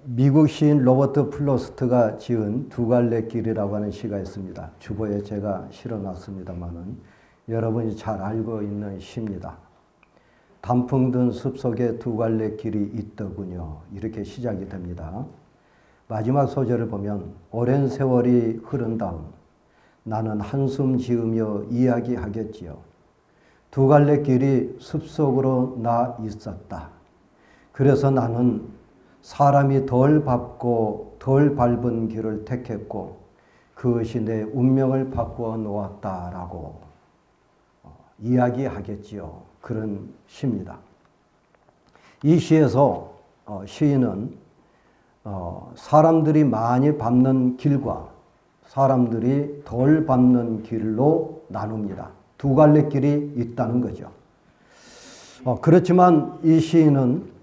미국 시인 로버트 플로스트가 지은 두 갈래 길이라고 하는 시가 있습니다. 주보에 제가 실어놨습니다만은 여러분이 잘 알고 있는 시입니다. 단풍 든 숲속에 두 갈래 길이 있더군요. 이렇게 시작이 됩니다. 마지막 소절을 보면 오랜 세월이 흐른 다음 나는 한숨 지으며 이야기하겠지요. 두 갈래 길이 숲속으로 나 있었다. 그래서 나는 사람이 덜 밟고 덜 밟은 길을 택했고 그것이 내 운명을 바꾸어 놓았다라고 이야기하겠지요. 그런 시입니다. 이 시에서 시인은 사람들이 많이 밟는 길과 사람들이 덜 밟는 길로 나눕니다. 두 갈래 길이 있다는 거죠. 그렇지만 이 시인은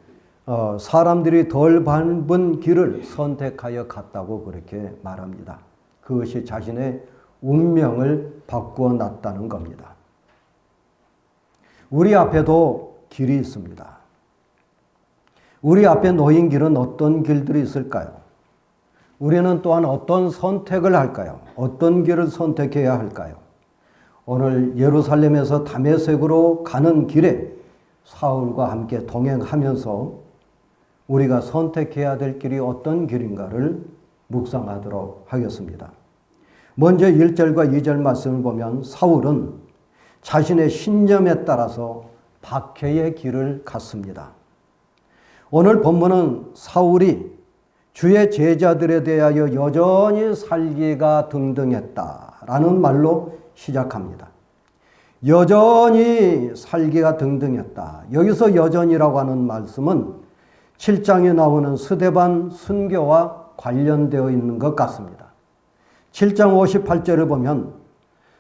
사람들이 덜 밟은 길을 선택하여 갔다고 그렇게 말합니다. 그것이 자신의 운명을 바꾸어 놨다는 겁니다. 우리 앞에도 길이 있습니다. 우리 앞에 놓인 길은 어떤 길들이 있을까요? 우리는 또한 어떤 선택을 할까요? 어떤 길을 선택해야 할까요? 오늘 예루살렘에서 다메섹으로 가는 길에 사울과 함께 동행하면서 우리가 선택해야 될 길이 어떤 길인가를 묵상하도록 하겠습니다. 먼저 1절과 2절 말씀을 보면 사울은 자신의 신념에 따라서 박해의 길을 갔습니다. 오늘 본문은 사울이 주의 제자들에 대하여 여전히 살기가 등등했다라는 말로 시작합니다. 여전히 살기가 등등했다. 여기서 여전이라고 하는 말씀은 7장에 나오는 스데반 순교와 관련되어 있는 것 같습니다. 7장 58절을 보면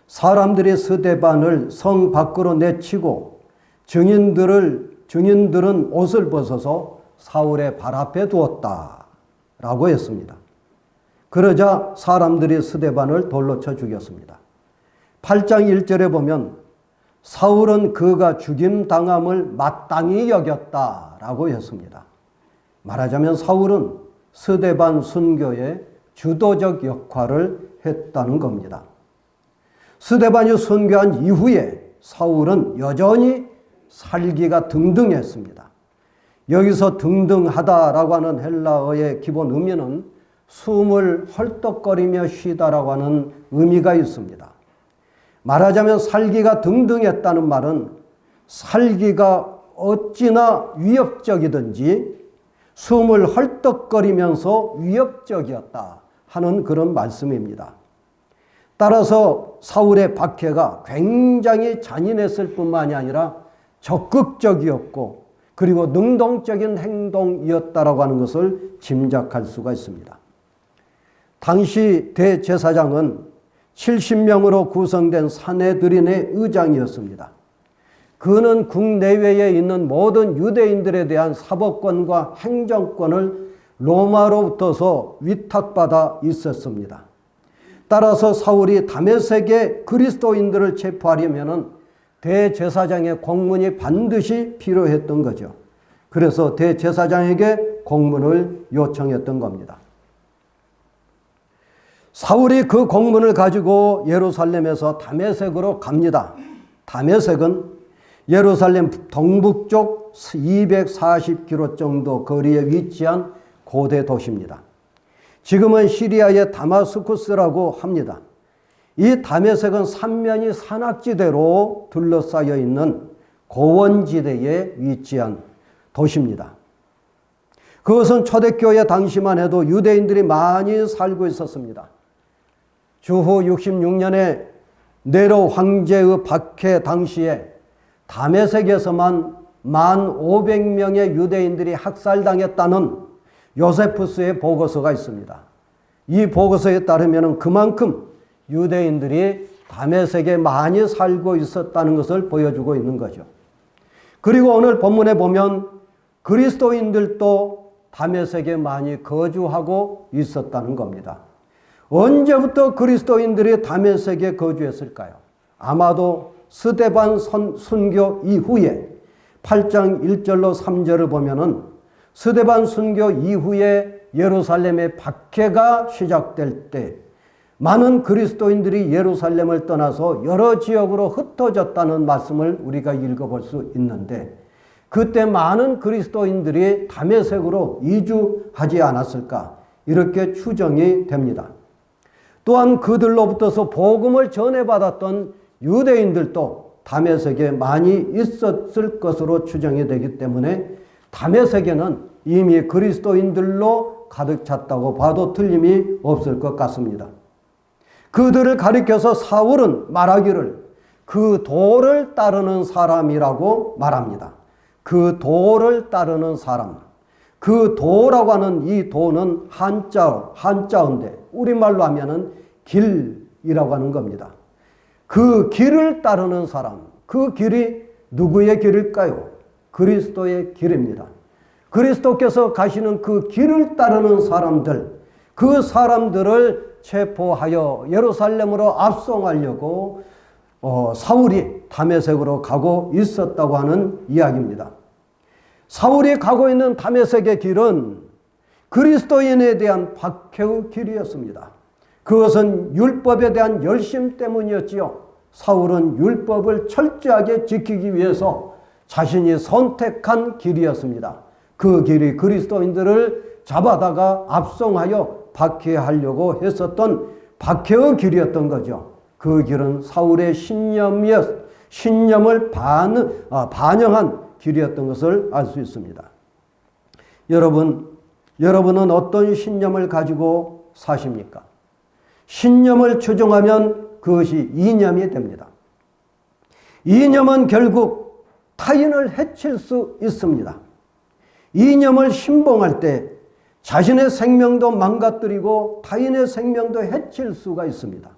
사람들이 스데반을 성 밖으로 내치고 증인들은 옷을 벗어서 사울의 발 앞에 두었다라고 했습니다. 그러자 사람들이 스데반을 돌로 쳐 죽였습니다. 8장 1절에 보면 사울은 그가 죽임당함을 마땅히 여겼다라고 했습니다. 말하자면 사울은 스데반 순교의 주도적 역할을 했다는 겁니다. 스데반이 순교한 이후에 사울은 여전히 살기가 등등했습니다. 여기서 등등하다라고 하는 헬라어의 기본 의미는 숨을 헐떡거리며 쉬다라고 하는 의미가 있습니다. 말하자면 살기가 등등했다는 말은 살기가 어찌나 위협적이든지 숨을 헐떡거리면서 위협적이었다 하는 그런 말씀입니다. 따라서 사울의 박해가 굉장히 잔인했을 뿐만이 아니라 적극적이었고 그리고 능동적인 행동이었다라고 하는 것을 짐작할 수가 있습니다. 당시 대제사장은 70명으로 구성된 사내들인의 의장이었습니다. 그는 국내외에 있는 모든 유대인들에 대한 사법권과 행정권을 로마로부터서 위탁받아 있었습니다. 따라서 사울이 다메섹의 그리스도인들을 체포하려면 대제사장의 공문이 반드시 필요했던 거죠. 그래서 대제사장에게 공문을 요청했던 겁니다. 사울이 그 공문을 가지고 예루살렘에서 다메섹으로 갑니다. 다메섹은 예루살렘 동북쪽 240km 정도 거리에 위치한 고대 도시입니다. 지금은 시리아의 다마스쿠스라고 합니다. 이 다메섹은 삼면이 산악지대로 둘러싸여 있는 고원지대에 위치한 도시입니다. 그것은 초대교회 당시만 해도 유대인들이 많이 살고 있었습니다. 주후 66년에 네로 황제의 박해 당시에 다메섹에서만 1,500명의 유대인들이 학살당했다는 요세푸스의 보고서가 있습니다. 이 보고서에 따르면 그만큼 유대인들이 다메섹에 많이 살고 있었다는 것을 보여주고 있는 거죠. 그리고 오늘 본문에 보면 그리스도인들도 다메섹에 많이 거주하고 있었다는 겁니다. 언제부터 그리스도인들이 다메섹에 거주했을까요? 아마도 스데반 순교 이후에 8장 1절로 3절을 보면은 스데반 순교 이후에 예루살렘의 박해가 시작될 때 많은 그리스도인들이 예루살렘을 떠나서 여러 지역으로 흩어졌다는 말씀을 우리가 읽어볼 수 있는데, 그때 많은 그리스도인들이 다메섹으로 이주하지 않았을까, 이렇게 추정이 됩니다. 또한 그들로부터서 복음을 전해받았던 유대인들도 다메섹에 많이 있었을 것으로 추정이 되기 때문에 다메섹에는 이미 그리스도인들로 가득 찼다고 봐도 틀림이 없을 것 같습니다. 그들을 가리켜서 사울은 말하기를 그 도를 따르는 사람이라고 말합니다. 그 도를 따르는 사람. 그 도라고 하는 이 도는 한자어인데 우리말로 하면은 길이라고 하는 겁니다. 그 길을 따르는 사람. 그 길이 누구의 길일까요? 그리스도의 길입니다. 그리스도께서 가시는 그 길을 따르는 사람들, 그 사람들을 체포하여 예루살렘으로 압송하려고 사울이 다메섹으로 가고 있었다고 하는 이야기입니다. 사울이 가고 있는 다메섹의 길은 그리스도인에 대한 박해의 길이었습니다. 그것은 율법에 대한 열심 때문이었지요. 사울은 율법을 철저하게 지키기 위해서 자신이 선택한 길이었습니다. 그 길이 그리스도인들을 잡아다가 압송하여 박해하려고 했었던 박해의 길이었던 거죠. 그 길은 사울의 신념을 반영한 길이었던 것을 알 수 있습니다. 여러분은 어떤 신념을 가지고 사십니까? 신념을 추종하면 그것이 이념이 됩니다. 이념은 결국 타인을 해칠 수 있습니다. 이념을 신봉할 때 자신의 생명도 망가뜨리고 타인의 생명도 해칠 수가 있습니다.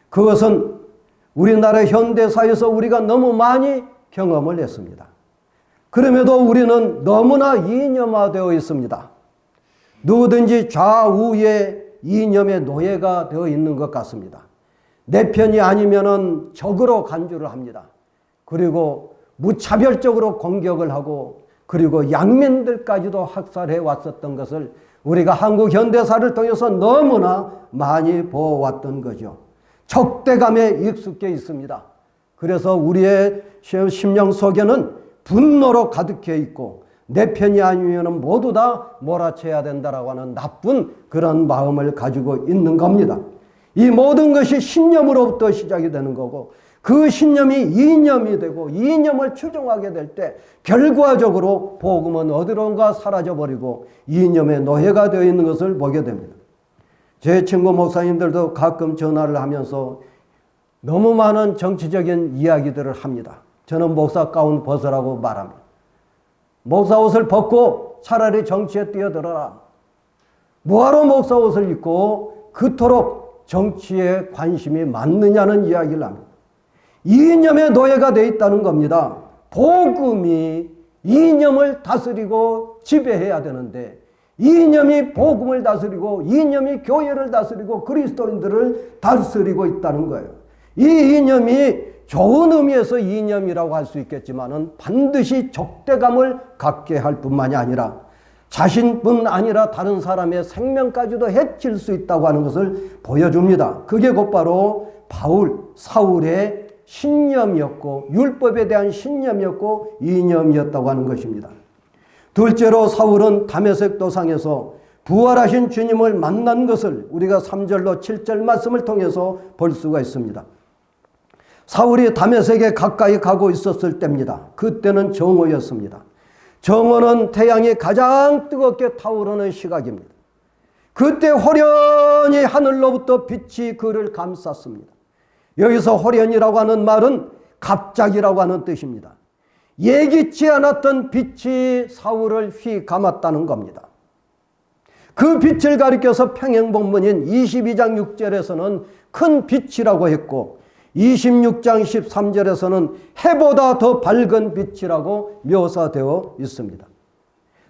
그것은 우리나라 현대사에서 우리가 너무 많이 경험을 했습니다. 그럼에도 우리는 너무나 이념화되어 있습니다. 누구든지 좌우의 이념의 노예가 되어 있는 것 같습니다. 내 편이 아니면은 적으로 간주를 합니다. 그리고 무차별적으로 공격을 하고, 그리고 양민들까지도 학살해 왔었던 것을 우리가 한국 현대사를 통해서 너무나 많이 보아왔던 거죠. 적대감에 익숙해 있습니다. 그래서 우리의 심령 속에는 분노로 가득해 있고, 내 편이 아니면 모두 다 몰아쳐야 된다라고 하는 나쁜 그런 마음을 가지고 있는 겁니다. 이 모든 것이 신념으로부터 시작이 되는 거고, 그 신념이 이념이 되고 이념을 추종하게 될 때 결과적으로 복음은 어디론가 사라져버리고 이념의 노예가 되어 있는 것을 보게 됩니다. 제 친구 목사님들도 가끔 전화를 하면서 너무 많은 정치적인 이야기들을 합니다. 저는 목사 가운 벗으라고 말합니다. 목사 옷을 벗고 차라리 정치에 뛰어들어라. 뭐하러 목사 옷을 입고 그토록 정치에 관심이 많느냐는 이야기를 합니다. 이념의 노예가 되어 있다는 겁니다. 복음이 이념을 다스리고 지배해야 되는데, 이념이 복음을 다스리고 이념이 교회를 다스리고 그리스도인들을 다스리고 있다는 거예요. 이 이념이 좋은 의미에서 이념이라고 할 수 있겠지만은 반드시 적대감을 갖게 할 뿐만이 아니라 자신뿐 아니라 다른 사람의 생명까지도 해칠 수 있다고 하는 것을 보여줍니다. 그게 곧바로 사울의 신념이었고, 율법에 대한 신념이었고 이념이었다고 하는 것입니다. 둘째로 사울은 다메섹 도상에서 부활하신 주님을 만난 것을 우리가 3절로 7절 말씀을 통해서 볼 수가 있습니다. 사울이 다메섹에 가까이 가고 있었을 때입니다. 그때는 정오였습니다. 정오는 태양이 가장 뜨겁게 타오르는 시각입니다. 그때 호련히 하늘로부터 빛이 그를 감쌌습니다. 여기서 호련이라고 하는 말은 갑자기라고 하는 뜻입니다. 예기치 않았던 빛이 사울을 휘감았다는 겁니다. 그 빛을 가리켜서 평행본문인 22장 6절에서는 큰 빛이라고 했고, 26장 13절에서는 해보다 더 밝은 빛이라고 묘사되어 있습니다.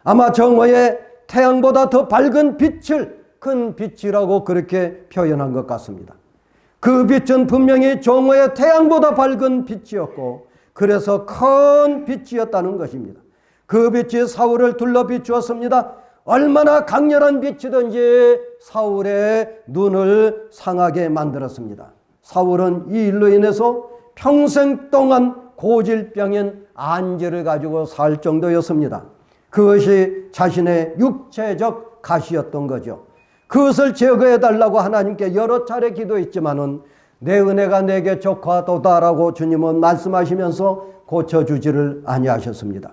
아마 정오에 태양보다 더 밝은 빛을 큰 빛이라고 그렇게 표현한 것 같습니다. 그 빛은 분명히 정오의 태양보다 밝은 빛이었고, 그래서 큰 빛이었다는 것입니다. 그 빛이 사울을 둘러 비추었습니다. 얼마나 강렬한 빛이든지 사울의 눈을 상하게 만들었습니다. 사울은 이 일로 인해서 평생 동안 고질병인 안지를 가지고 살 정도였습니다. 그것이 자신의 육체적 가시였던 거죠. 그것을 제거해 달라고 하나님께 여러 차례 기도했지만은 내 은혜가 내게 족하도다라고 주님은 말씀하시면서 고쳐주지를 아니하셨습니다.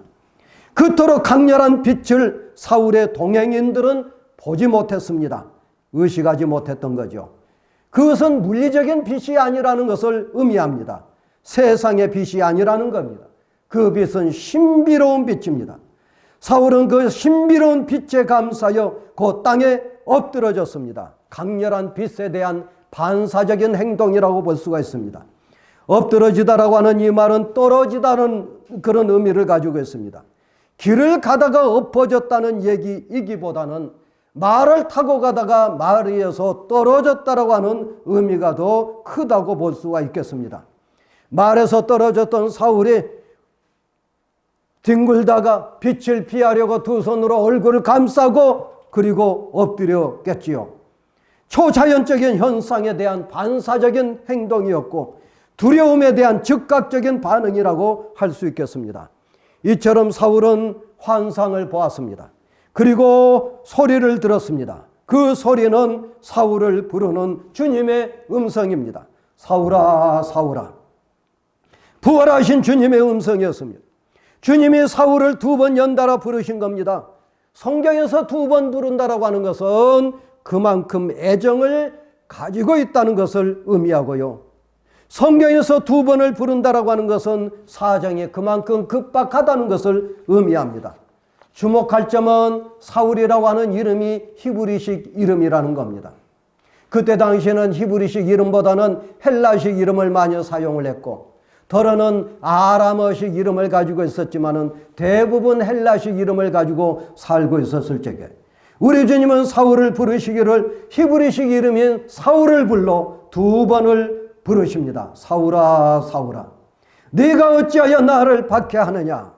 그토록 강렬한 빛을 사울의 동행인들은 보지 못했습니다. 의식하지 못했던 거죠. 그것은 물리적인 빛이 아니라는 것을 의미합니다. 세상의 빛이 아니라는 겁니다. 그 빛은 신비로운 빛입니다. 사울은 그 신비로운 빛에 감사하여 그 땅에 엎드러졌습니다. 강렬한 빛에 대한 반사적인 행동이라고 볼 수가 있습니다. 엎드러지다라고 하는 이 말은 떨어지다는 그런 의미를 가지고 있습니다. 길을 가다가 엎어졌다는 얘기이기보다는 말을 타고 가다가 말에서 떨어졌다라고 하는 의미가 더 크다고 볼 수가 있겠습니다. 말에서 떨어졌던 사울이 뒹굴다가 빛을 피하려고 두 손으로 얼굴을 감싸고 그리고 엎드렸겠지요. 초자연적인 현상에 대한 반사적인 행동이었고 두려움에 대한 즉각적인 반응이라고 할 수 있겠습니다. 이처럼 사울은 환상을 보았습니다. 그리고 소리를 들었습니다. 그 소리는 사울을 부르는 주님의 음성입니다. 사울아, 사울아. 부활하신 주님의 음성이었습니다. 주님이 사울을 두 번 연달아 부르신 겁니다. 성경에서 두 번 부른다라고 하는 것은 그만큼 애정을 가지고 있다는 것을 의미하고요. 성경에서 두 번을 부른다라고 하는 것은 사정이 그만큼 급박하다는 것을 의미합니다. 주목할 점은 사울이라고 하는 이름이 히브리식 이름이라는 겁니다. 그때 당시에는 히브리식 이름보다는 헬라식 이름을 많이 사용을 했고 더러는 아람어식 이름을 가지고 있었지만은 대부분 헬라식 이름을 가지고 살고 있었을 적에 우리 주님은 사울을 부르시기를 히브리식 이름인 사울을 불러 두 번을 부르십니다. 사울아, 사울아, 네가 어찌하여 나를 박해하느냐.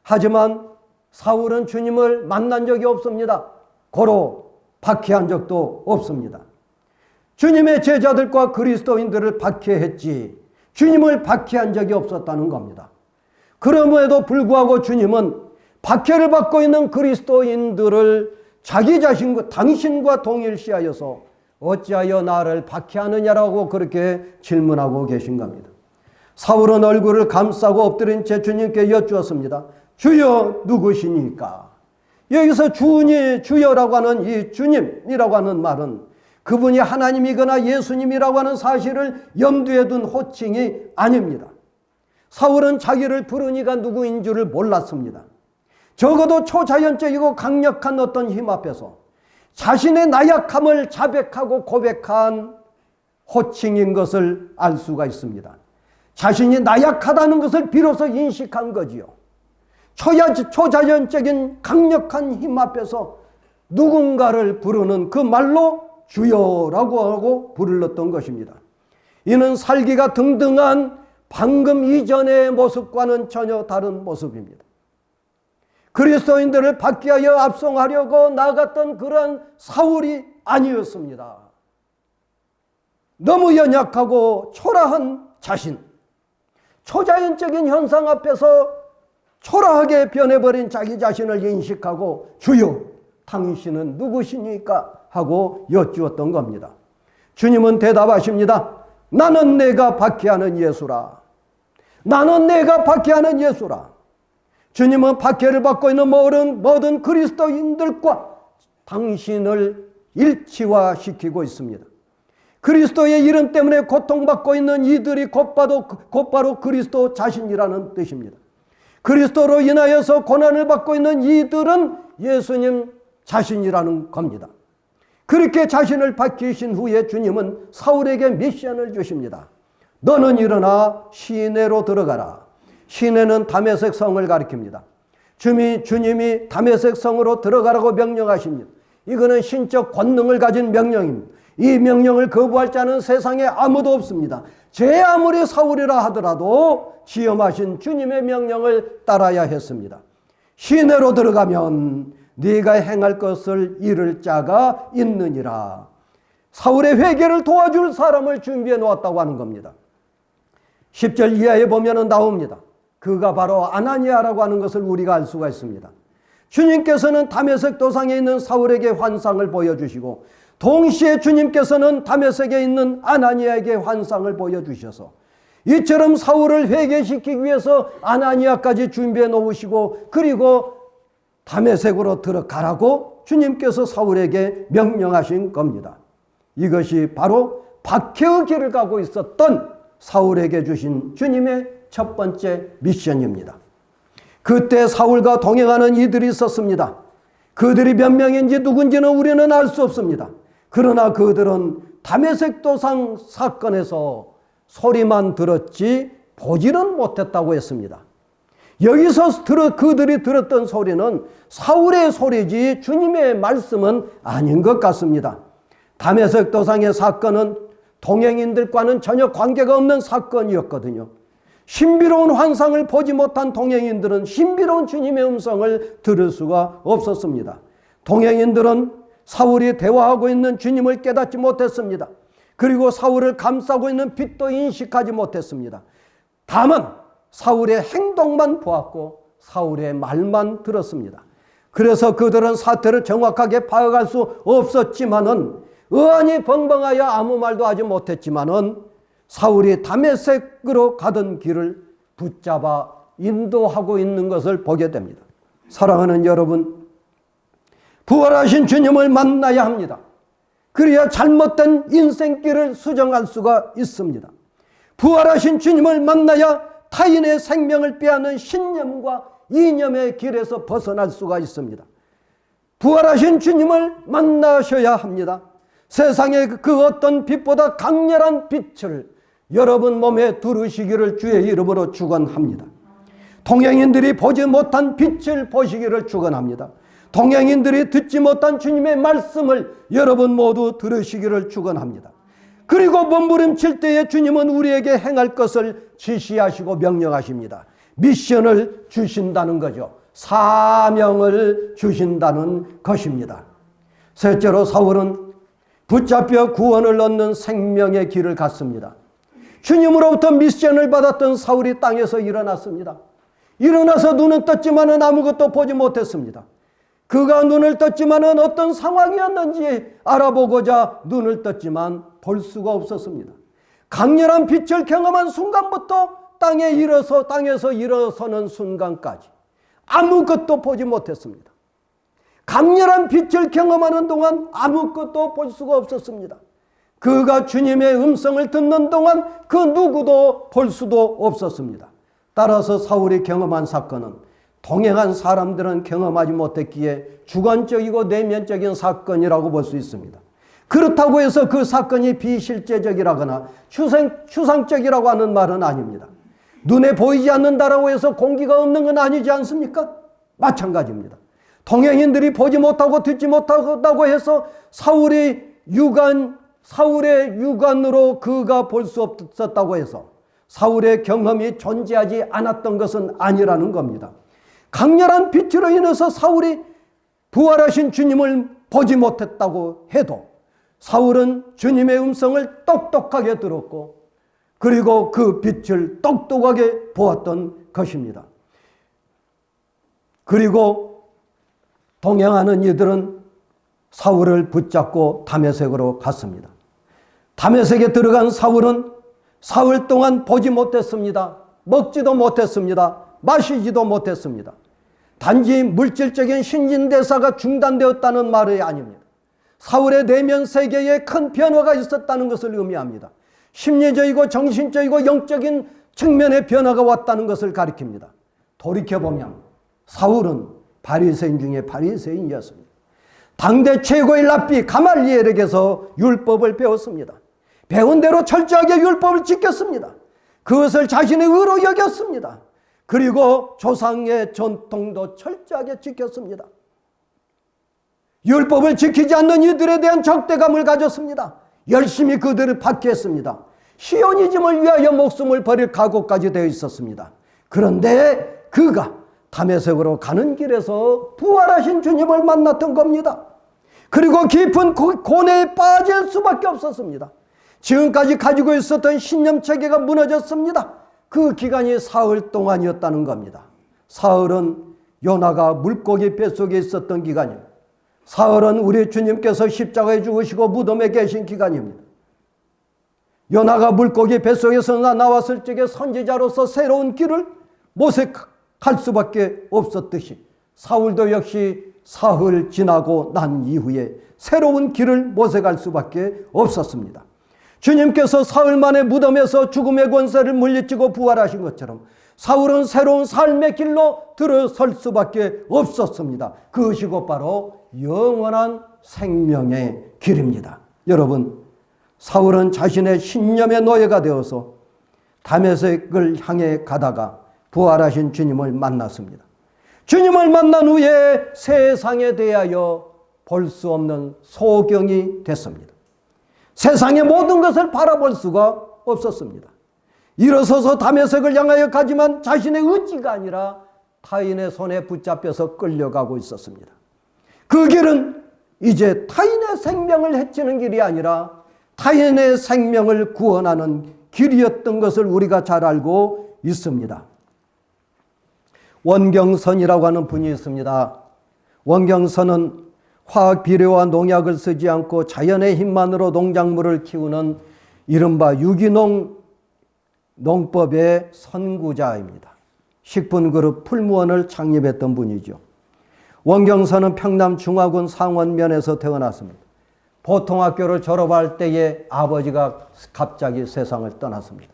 하지만 사울은 주님을 만난 적이 없습니다. 고로 박해한 적도 없습니다. 주님의 제자들과 그리스도인들을 박해했지 주님을 박해한 적이 없었다는 겁니다. 그럼에도 불구하고 주님은 박해를 받고 있는 그리스도인들을 자기 자신과 당신과 동일시하여서 어찌하여 나를 박해하느냐라고 그렇게 질문하고 계신 겁니다. 사울은 얼굴을 감싸고 엎드린 채 주님께 여쭈었습니다. 주여 누구시니까? 여기서 주니 주여라고 하는 이 주님이라고 하는 말은 그분이 하나님이거나 예수님이라고 하는 사실을 염두에 둔 호칭이 아닙니다. 사울은 자기를 부른 이가 누구인 줄을 몰랐습니다. 적어도 초자연적이고 강력한 어떤 힘 앞에서 자신의 나약함을 자백하고 고백한 호칭인 것을 알 수가 있습니다. 자신이 나약하다는 것을 비로소 인식한 거지요. 초자연적인 강력한 힘 앞에서 누군가를 부르는 그 말로 주여라고 하고 불렀던 것입니다. 이는 살기가 등등한 방금 이전의 모습과는 전혀 다른 모습입니다. 그리스도인들을 박해하여 압송하려고 나갔던 그런 사울이 아니었습니다. 너무 연약하고 초라한 자신, 초자연적인 현상 앞에서 초라하게 변해버린 자기 자신을 인식하고 주여 당신은 누구시니까 하고 여쭈었던 겁니다. 주님은 대답하십니다. 나는 내가 박해하는 예수라. 나는 내가 박해하는 예수라. 주님은 박해를 받고 있는 모든 그리스도인들과 당신을 일치화시키고 있습니다. 그리스도의 이름 때문에 고통받고 있는 이들이 곧바로 그리스도 자신이라는 뜻입니다. 그리스도로 인하여서 고난을 받고 있는 이들은 예수님 자신이라는 겁니다. 그렇게 자신을 밝히신 후에 주님은 사울에게 미션을 주십니다. 너는 일어나 시내로 들어가라. 시내는 다메섹 성을 가리킵니다. 주님이 다메섹 성으로 들어가라고 명령하십니다. 이거는 신적 권능을 가진 명령입니다. 이 명령을 거부할 자는 세상에 아무도 없습니다. 제 아무리 사울이라 하더라도 지엄하신 주님의 명령을 따라야 했습니다. 시내로 들어가면 네가 행할 것을 이룰 자가 있느니라. 사울의 회개를 도와줄 사람을 준비해 놓았다고 하는 겁니다. 10절 이하에 보면 나옵니다. 그가 바로 아나니아라고 하는 것을 우리가 알 수가 있습니다. 주님께서는 다메섹 도상에 있는 사울에게 환상을 보여주시고 동시에 주님께서는 다메섹에 있는 아나니아에게 환상을 보여주셔서 이처럼 사울을 회개시키기 위해서 아나니아까지 준비해 놓으시고 그리고 다메섹으로 들어가라고 주님께서 사울에게 명령하신 겁니다. 이것이 바로 박해의 길을 가고 있었던 사울에게 주신 주님의 첫 번째 미션입니다. 그때 사울과 동행하는 이들이 있었습니다. 그들이 몇 명인지 누군지는 우리는 알 수 없습니다. 그러나 그들은 다메섹 도상 사건에서 소리만 들었지 보지는 못했다고 했습니다. 여기서 그들이 들었던 소리는 사울의 소리지 주님의 말씀은 아닌 것 같습니다. 다메섹 도상의 사건은 동행인들과는 전혀 관계가 없는 사건이었거든요. 신비로운 환상을 보지 못한 동행인들은 신비로운 주님의 음성을 들을 수가 없었습니다. 동행인들은 사울이 대화하고 있는 주님을 깨닫지 못했습니다. 그리고 사울을 감싸고 있는 빛도 인식하지 못했습니다. 다만 사울의 행동만 보았고 사울의 말만 들었습니다. 그래서 그들은 사태를 정확하게 파악할 수 없었지만은 의안이 벙벙하여 아무 말도 하지 못했지만은 사울이 다메섹으로 가던 길을 붙잡아 인도하고 있는 것을 보게 됩니다. 사랑하는 여러분, 부활하신 주님을 만나야 합니다. 그래야 잘못된 인생길을 수정할 수가 있습니다. 부활하신 주님을 만나야 타인의 생명을 빼앗는 신념과 이념의 길에서 벗어날 수가 있습니다. 부활하신 주님을 만나셔야 합니다. 세상의 그 어떤 빛보다 강렬한 빛을 여러분 몸에 두르시기를 주의 이름으로 축원합니다. 동행인들이 보지 못한 빛을 보시기를 축원합니다. 동행인들이 듣지 못한 주님의 말씀을 여러분 모두 들으시기를 축원합니다. 그리고 몸부림칠 때에 주님은 우리에게 행할 것을 지시하시고 명령하십니다. 미션을 주신다는 거죠. 사명을 주신다는 것입니다. 셋째로 사울은 붙잡혀 구원을 얻는 생명의 길을 갔습니다. 주님으로부터 미션을 받았던 사울이 땅에서 일어났습니다. 일어나서 눈은 떴지만은 아무것도 보지 못했습니다. 그가 눈을 떴지만은 어떤 상황이었는지 알아보고자 눈을 떴지만 볼 수가 없었습니다. 강렬한 빛을 경험한 순간부터 땅에서 일어서는 순간까지 아무것도 보지 못했습니다. 강렬한 빛을 경험하는 동안 아무것도 볼 수가 없었습니다. 그가 주님의 음성을 듣는 동안 그 누구도 볼 수도 없었습니다. 따라서 사울이 경험한 사건은 동행한 사람들은 경험하지 못했기에 주관적이고 내면적인 사건이라고 볼 수 있습니다. 그렇다고 해서 그 사건이 비실제적이라거나 추상적이라고 하는 말은 아닙니다. 눈에 보이지 않는다라고 해서 공기가 없는 건 아니지 않습니까? 마찬가지입니다. 동행인들이 보지 못하고 듣지 못하다고 해서 사울의 육안으로 그가 볼 수 없었다고 해서 사울의 경험이 존재하지 않았던 것은 아니라는 겁니다. 강렬한 빛으로 인해서 사울이 부활하신 주님을 보지 못했다고 해도 사울은 주님의 음성을 똑똑하게 들었고 그리고 그 빛을 똑똑하게 보았던 것입니다. 그리고 동행하는 이들은 사울을 붙잡고 다메섹으로 갔습니다. 다메섹에 들어간 사울은 사흘 동안 보지 못했습니다. 먹지도 못했습니다. 마시지도 못했습니다. 단지 물질적인 신진대사가 중단되었다는 말이 아닙니다. 사울의 내면 세계에 큰 변화가 있었다는 것을 의미합니다. 심리적이고 정신적이고 영적인 측면의 변화가 왔다는 것을 가리킵니다. 돌이켜보면 사울은 바리새인 중에 바리새인이었습니다. 당대 최고의 랍비 가말리엘에게서 율법을 배웠습니다. 배운 대로 철저하게 율법을 지켰습니다. 그것을 자신의 의로 여겼습니다. 그리고 조상의 전통도 철저하게 지켰습니다. 율법을 지키지 않는 이들에 대한 적대감을 가졌습니다. 열심히 그들을 박해했습니다. 시오니즘을 위하여 목숨을 버릴 각오까지 되어 있었습니다. 그런데 그가 다메섹으로 가는 길에서 부활하신 주님을 만났던 겁니다. 그리고 깊은 고뇌에 빠질 수밖에 없었습니다. 지금까지 가지고 있었던 신념 체계가 무너졌습니다. 그 기간이 사흘 동안이었다는 겁니다. 사흘은 요나가 물고기 뱃속에 있었던 기간입니다. 사흘은 우리 주님께서 십자가에 죽으시고 무덤에 계신 기간입니다. 요나가 물고기 뱃속에서 나왔을 적에 선지자로서 새로운 길을 모색할 수밖에 없었듯이 사울도 역시 사흘 지나고 난 이후에 새로운 길을 모색할 수밖에 없었습니다. 주님께서 사흘 만에 무덤에서 죽음의 권세를 물리치고 부활하신 것처럼 사울은 새로운 삶의 길로 들어설 수밖에 없었습니다. 그것이 곧바로 영원한 생명의 길입니다. 여러분, 사울은 자신의 신념의 노예가 되어서 다메섹을 향해 가다가 부활하신 주님을 만났습니다. 주님을 만난 후에 세상에 대하여 볼 수 없는 소경이 됐습니다. 세상의 모든 것을 바라볼 수가 없었습니다. 일어서서 다메섹을 향하여 가지만 자신의 의지가 아니라 타인의 손에 붙잡혀서 끌려가고 있었습니다. 그 길은 이제 타인의 생명을 해치는 길이 아니라 타인의 생명을 구원하는 길이었던 것을 우리가 잘 알고 있습니다. 원경선이라고 하는 분이 있습니다. 원경선은 화학 비료와 농약을 쓰지 않고 자연의 힘만으로 농작물을 키우는 이른바 유기농 농법의 선구자입니다. 식품그룹 풀무원을 창립했던 분이죠. 원경선은 평남 중화군 상원면에서 태어났습니다. 보통학교를 졸업할 때에 아버지가 갑자기 세상을 떠났습니다.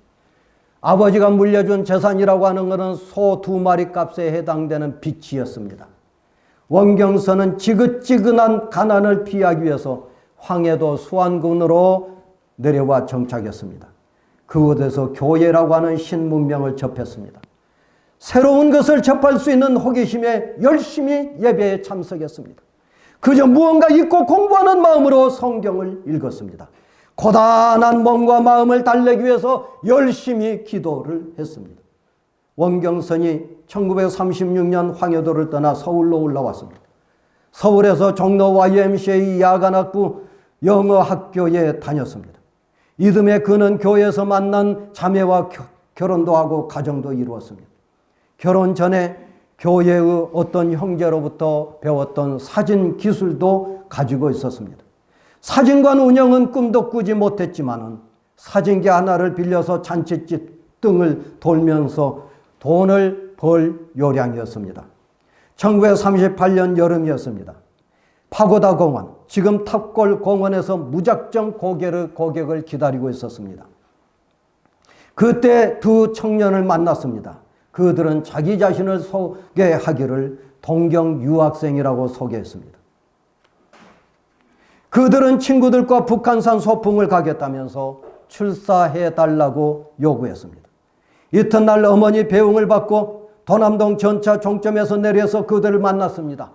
아버지가 물려준 재산이라고 하는 것은 소 2마리 값에 해당되는 빚이었습니다. 원경선은 지긋지긋한 가난을 피하기 위해서 황해도 수안군으로 내려와 정착했습니다. 그곳에서 교회라고 하는 신문명을 접했습니다. 새로운 것을 접할 수 있는 호기심에 열심히 예배에 참석했습니다. 그저 무언가 읽고 공부하는 마음으로 성경을 읽었습니다. 고단한 몸과 마음을 달래기 위해서 열심히 기도를 했습니다. 원경선이 1936년 황해도를 떠나 서울로 올라왔습니다. 서울에서 종로 YMCA 야간학부 영어학교에 다녔습니다. 이듬해 그는 교회에서 만난 자매와 결혼도 하고 가정도 이루었습니다. 결혼 전에 교회의 어떤 형제로부터 배웠던 사진 기술도 가지고 있었습니다. 사진관 운영은 꿈도 꾸지 못했지만 사진기 하나를 빌려서 잔칫집 등을 돌면서 돈을 벌 요량이었습니다. 1938년 여름이었습니다. 파고다 공원, 지금 탑골 공원에서 무작정 고객을 기다리고 있었습니다. 그때 두 청년을 만났습니다. 그들은 자기 자신을 소개하기를 동경 유학생이라고 소개했습니다. 그들은 친구들과 북한산 소풍을 가겠다면서 출사해달라고 요구했습니다. 이튿날 어머니 배웅을 받고 도남동 전차 종점에서 내려서 그들을 만났습니다.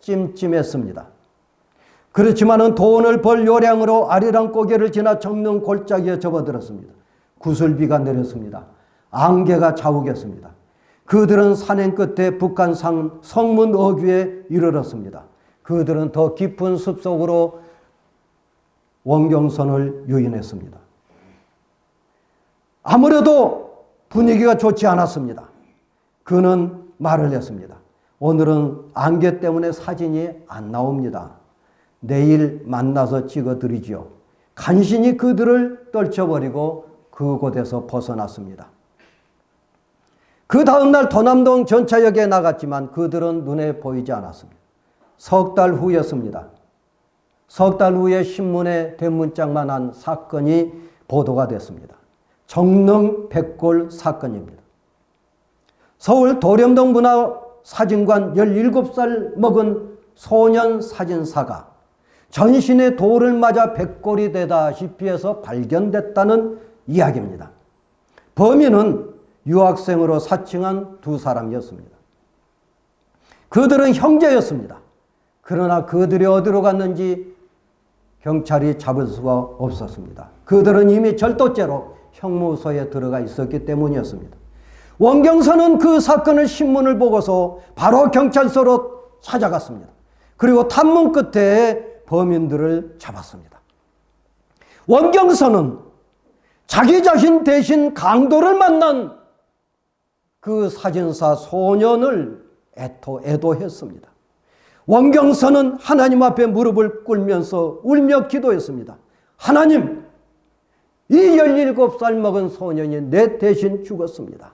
찜찜했습니다. 그렇지만은 돈을 벌 요량으로 아리랑 고개를 지나 정릉 골짜기에 접어들었습니다. 구슬비가 내렸습니다. 안개가 자욱했습니다. 그들은 산행 끝에 북한 성문 어귀에 이르렀습니다. 그들은 더 깊은 숲속으로 원경선을 유인했습니다. 아무래도 분위기가 좋지 않았습니다. 그는 말을 했습니다. 오늘은 안개 때문에 사진이 안 나옵니다. 내일 만나서 찍어드리죠. 간신히 그들을 떨쳐버리고 그곳에서 벗어났습니다. 그 다음날 도남동 전차역에 나갔지만 그들은 눈에 보이지 않았습니다. 석 달 후였습니다. 석 달 후에 신문에 대문짝만 한 사건이 보도가 됐습니다. 정릉 백골 사건입니다. 서울 도렴동 문화사진관 17살 먹은 소년 사진사가 전신에 돌을 맞아 백골이 되다시피 해서 발견됐다는 이야기입니다. 범인은 유학생으로 사칭한 두 사람이었습니다. 그들은 형제였습니다. 그러나 그들이 어디로 갔는지 경찰이 잡을 수가 없었습니다. 그들은 이미 절도죄로 형무소에 들어가 있었기 때문이었습니다. 원경선은 그 사건을 신문을 보고서 바로 경찰서로 찾아갔습니다. 그리고 탐문 끝에 범인들을 잡았습니다. 원경선은 자기 자신 대신 강도를 만난 그 사진사 소년을 애도했습니다. 원경선은 하나님 앞에 무릎을 꿇으면서 울며 기도했습니다. 하나님, 이 17살 먹은 소년이 내 대신 죽었습니다.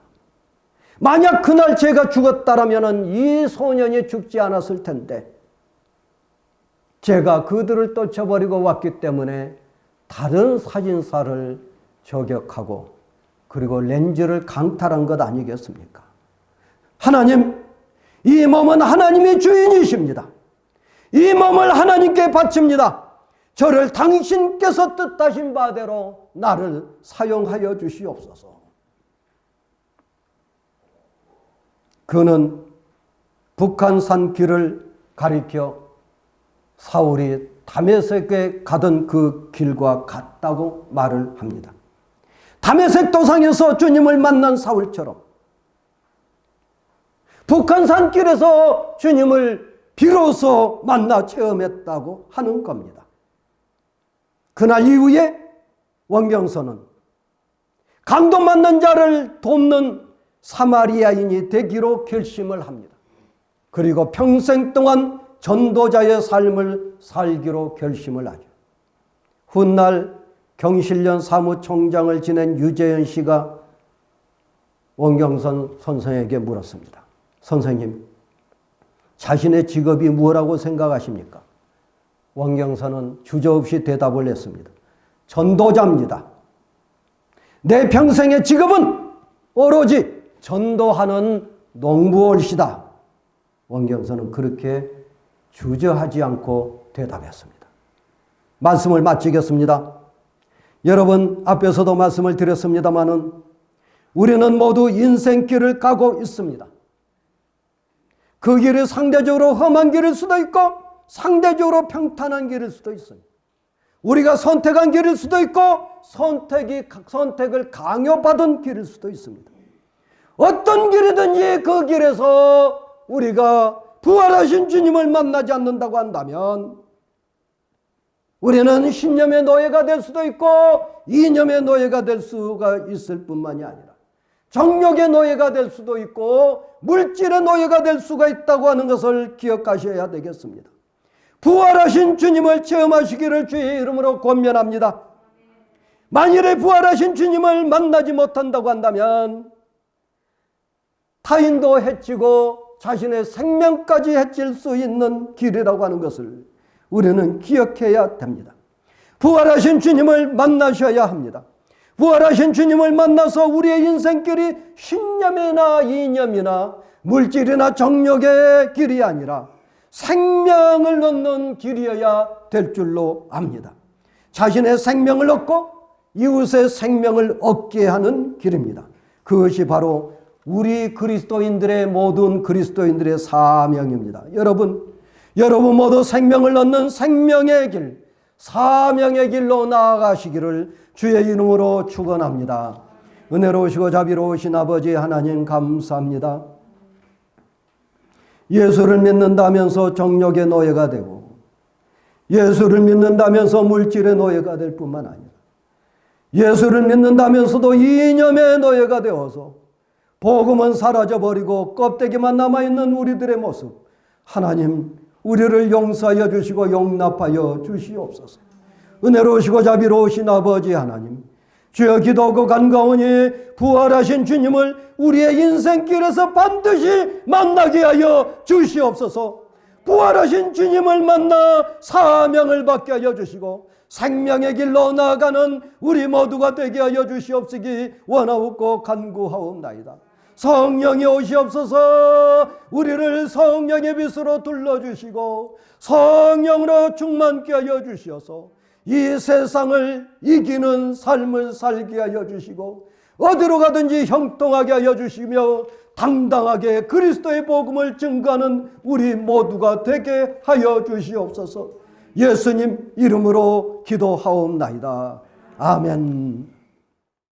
만약 그날 제가 죽었다라면 이 소년이 죽지 않았을 텐데 제가 그들을 쫓아버리고 왔기 때문에 다른 사진사를 저격하고 그리고 렌즈를 강탈한 것 아니겠습니까? 하나님, 이 몸은 하나님의 주인이십니다. 이 몸을 하나님께 바칩니다. 저를 당신께서 뜻하신 바대로 나를 사용하여 주시옵소서. 그는 북한산 길을 가리켜 사울이 다메섹에 가던 그 길과 같다고 말을 합니다. 다메섹 도상에서 주님을 만난 사울처럼 북한산 길에서 주님을 비로소 만나 체험했다고 하는 겁니다. 그날 이후에 원경선은 강도 맞는 자를 돕는 사마리아인이 되기로 결심을 합니다. 그리고 평생 동안 전도자의 삶을 살기로 결심을 하죠. 훗날 경실련 사무총장을 지낸 유재현 씨가 원경선 선생에게 물었습니다. 선생님, 자신의 직업이 무엇이라고 생각하십니까? 원경선은 주저없이 대답을 했습니다. 전도자입니다. 내 평생의 직업은 오로지 전도하는 농부올시다. 원경선은 그렇게 주저하지 않고 대답했습니다. 말씀을 마치겠습니다. 여러분, 앞에서도 말씀을 드렸습니다마는 우리는 모두 인생길을 가고 있습니다. 그 길이 상대적으로 험한 길일 수도 있고 상대적으로 평탄한 길일 수도 있습니다. 우리가 선택한 길일 수도 있고 선택을 강요받은 길일 수도 있습니다. 어떤 길이든지 그 길에서 우리가 부활하신 주님을 만나지 않는다고 한다면 우리는 신념의 노예가 될 수도 있고 이념의 노예가 될 수가 있을 뿐만이 아니라 정욕의 노예가 될 수도 있고 물질의 노예가 될 수가 있다고 하는 것을 기억하셔야 되겠습니다. 부활하신 주님을 체험하시기를 주의 이름으로 권면합니다. 만일에 부활하신 주님을 만나지 못한다고 한다면 타인도 해치고 자신의 생명까지 해칠 수 있는 길이라고 하는 것을 우리는 기억해야 됩니다. 부활하신 주님을 만나셔야 합니다. 부활하신 주님을 만나서 우리의 인생길이 신념이나 이념이나 물질이나 정욕의 길이 아니라 생명을 얻는 길이어야 될 줄로 압니다. 자신의 생명을 얻고 이웃의 생명을 얻게 하는 길입니다. 그것이 바로 우리 그리스도인들의 모든 그리스도인들의 사명입니다. 여러분 모두 생명을 얻는 생명의 길, 사명의 길로 나아가시기를 주의 이름으로 축원합니다. 은혜로우시고 자비로우신 아버지 하나님 감사합니다. 예수를 믿는다면서 정욕의 노예가 되고 예수를 믿는다면서 물질의 노예가 될 뿐만 아니라 예수를 믿는다면서도 이념의 노예가 되어서 복음은 사라져버리고 껍데기만 남아있는 우리들의 모습, 하나님 우리를 용서하여 주시고 용납하여 주시옵소서. 은혜로우시고 자비로우신 아버지 하나님, 주여 기도하고 간가오니 부활하신 주님을 우리의 인생길에서 반드시 만나게 하여 주시옵소서. 부활하신 주님을 만나 사명을 받게 하여 주시고 생명의 길로 나아가는 우리 모두가 되게 하여 주시옵시기 원하옵고 간구하옵나이다. 성령이 오시옵소서. 우리를 성령의 빛으로 둘러주시고 성령으로 충만케 하여 주시어서 이 세상을 이기는 삶을 살게 하여 주시고 어디로 가든지 형통하게 하여 주시며 당당하게 그리스도의 복음을 증거하는 우리 모두가 되게 하여 주시옵소서. 예수님 이름으로 기도하옵나이다. 아멘.